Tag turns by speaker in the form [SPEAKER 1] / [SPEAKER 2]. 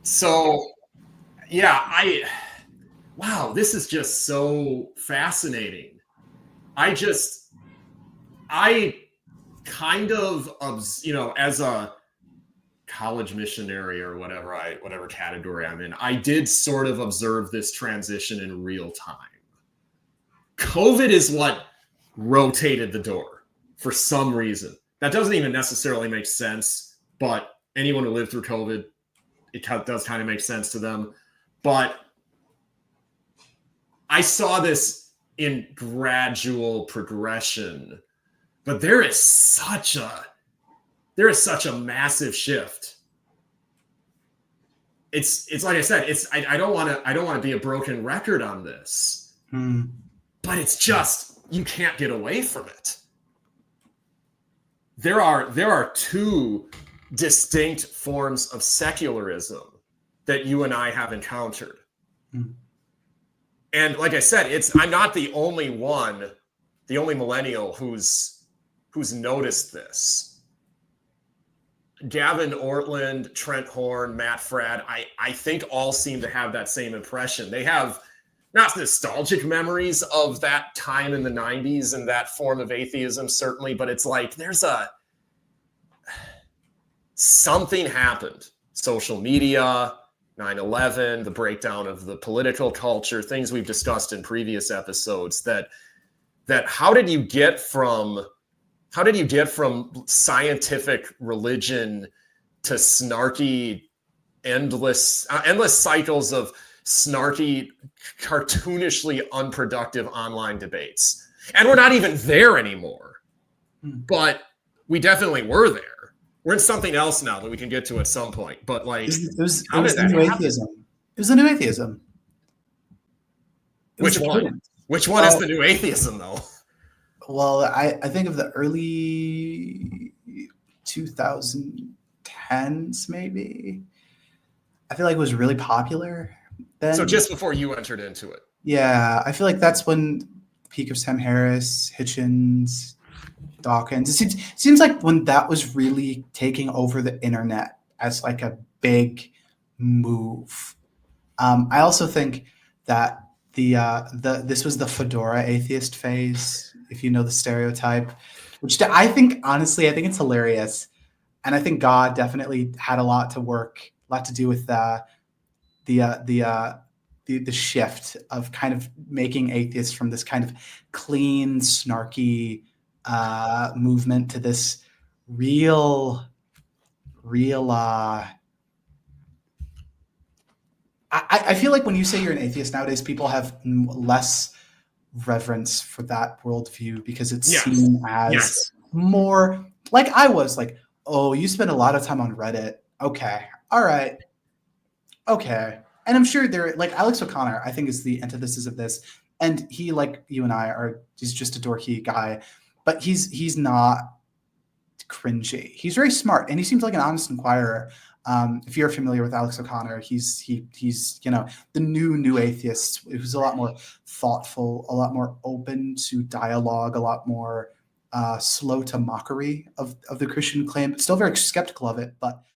[SPEAKER 1] So, yeah, wow, this is just so fascinating. I just, I kind of, as a college missionary or whatever category I'm in, I did sort of observe this transition in real time. COVID is what rotated the door for some reason. That doesn't even necessarily make sense, but anyone who lived through COVID, it does kind of make sense to them. But I saw this in gradual progression, but there is such a massive shift. It's like I said, I don't want to be a broken record on this, but it's just you can't get away from it. There are two distinct forms of secularism that you and I have encountered. And like I said, I'm not the only millennial who's noticed this. Gavin Ortland, Trent Horn, Matt Fradd, I think all seem to have that same impression. They have not nostalgic memories of that time in the 90s and that form of atheism, certainly, but it's like something happened. Social media, 9/11, the breakdown of the political culture, things we've discussed in previous episodes, that how did you get from scientific religion to snarky, endless cycles of snarky, cartoonishly unproductive online debates? And we're not even there anymore, but we definitely were there. We're in something else now that we can get to at some point. But like,
[SPEAKER 2] it was the new atheism. It was the new atheism.
[SPEAKER 1] Which one? Which one is the new atheism, though?
[SPEAKER 2] Well, I think of the early 2010s, maybe. I feel like it was really popular then.
[SPEAKER 1] So just before you entered into it.
[SPEAKER 2] Yeah, I feel like that's when the peak of Sam Harris, Hitchens, Dawkins. It seems like when that was really taking over the internet as like a big move. I also think that this was the fedora atheist phase, if you know the stereotype, which I think it's hilarious, and I think God definitely had a lot to do with the shift of kind of making atheists from this kind of clean, snarky movement to this real. I feel like when you say you're an atheist nowadays, people have less reverence for that worldview because it's seen as more like I was like, oh, you spend a lot of time on Reddit. Okay. All right. Okay. And I'm sure like Alex O'Connor, I think, is the antithesis of this. And he, like you and I, he's just a dorky guy, but he's not cringy. He's very smart and he seems like an honest inquirer. If you're familiar with Alex O'Connor, he's the new atheist who's a lot more thoughtful, a lot more open to dialogue, a lot more slow to mockery of the Christian claim, but still very skeptical of it. But